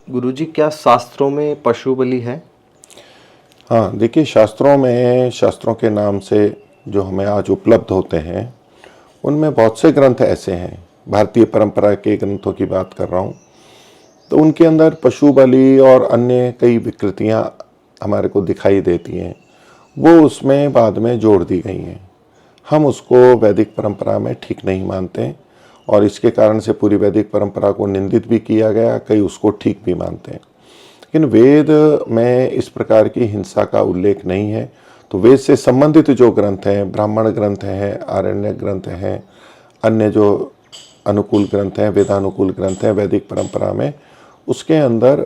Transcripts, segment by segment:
गुरुजी, क्या शास्त्रों में पशु बलि है? हाँ, देखिए शास्त्रों में, शास्त्रों के नाम से जो हमें आज उपलब्ध होते हैं उनमें बहुत से ग्रंथ ऐसे हैं, भारतीय परंपरा के ग्रंथों की बात कर रहा हूँ, तो उनके अंदर पशु बलि और अन्य कई विकृतियाँ हमारे को दिखाई देती हैं, वो उसमें बाद में जोड़ दी गई हैं। हम उसको वैदिक परंपरा में ठीक नहीं मानते और इसके कारण से पूरी वैदिक परंपरा को निंदित भी किया गया, कई उसको ठीक भी मानते हैं। लेकिन वेद में इस प्रकार की हिंसा का उल्लेख नहीं है। तो वेद से संबंधित जो ग्रंथ हैं, ब्राह्मण ग्रंथ हैं, आरण्य ग्रंथ हैं, अन्य जो अनुकूल ग्रंथ हैं, वेदानुकूल ग्रंथ हैं वैदिक परंपरा में, उसके अंदर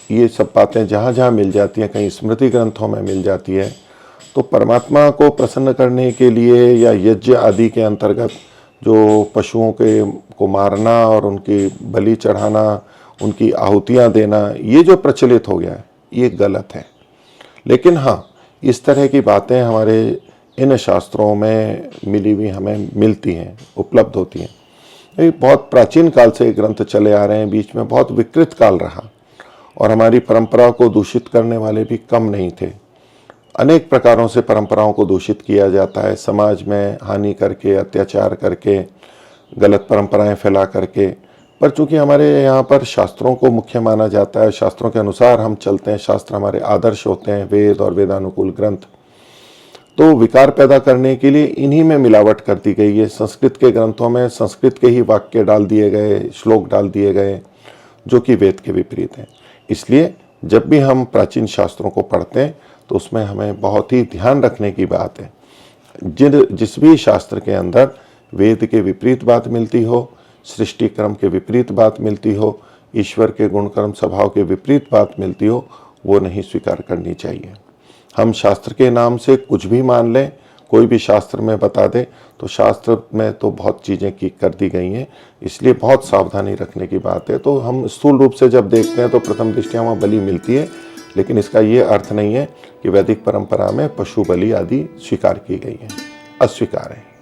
ये सब बातें जहाँ जहाँ मिल जाती हैं, कहीं स्मृति ग्रंथों में मिल जाती है। तो परमात्मा को प्रसन्न करने के लिए या यज्ञ आदि के अंतर्गत जो पशुओं के को मारना और उनकी बलि चढ़ाना, उनकी आहुतियाँ देना, ये जो प्रचलित हो गया है, ये गलत है। लेकिन हाँ, इस तरह की बातें हमारे इन शास्त्रों में मिली हुई हमें मिलती हैं, उपलब्ध होती हैं। ये बहुत प्राचीन काल से ग्रंथ चले आ रहे हैं, बीच में बहुत विकृत काल रहा और हमारी परंपरा को दूषित करने वाले भी कम नहीं थे। अनेक प्रकारों से परंपराओं को दूषित किया जाता है, समाज में हानि करके, अत्याचार करके, गलत परंपराएं फैला करके। पर चूंकि हमारे यहाँ पर शास्त्रों को मुख्य माना जाता है, शास्त्रों के अनुसार हम चलते हैं, शास्त्र हमारे आदर्श होते हैं, वेद और वेदानुकूल ग्रंथ, तो विकार पैदा करने के लिए इन्हीं में मिलावट कर दी गई है। संस्कृत के ग्रंथों में संस्कृत के ही वाक्य डाल दिए गए, श्लोक डाल दिए गए, जो कि वेद के विपरीत हैं। इसलिए जब भी हम प्राचीन शास्त्रों को पढ़ते हैं तो उसमें हमें बहुत ही ध्यान रखने की बात है, जिस भी शास्त्र के अंदर वेद के विपरीत बात मिलती हो, सृष्टि क्रम के विपरीत बात मिलती हो, ईश्वर के गुण कर्म स्वभाव के विपरीत बात मिलती हो, वो नहीं स्वीकार करनी चाहिए। हम शास्त्र के नाम से कुछ भी मान लें, कोई भी शास्त्र में बता दे, तो शास्त्र में तो बहुत चीज़ें की कर दी गई हैं, इसलिए बहुत सावधानी रखने की बात है। तो हम स्थूल रूप से जब देखते हैं तो प्रथम दृष्टया वहाँ बलि मिलती है, लेकिन इसका ये अर्थ नहीं है कि वैदिक परंपरा में पशु बलि आदि स्वीकार की गई है, अस्वीकार है।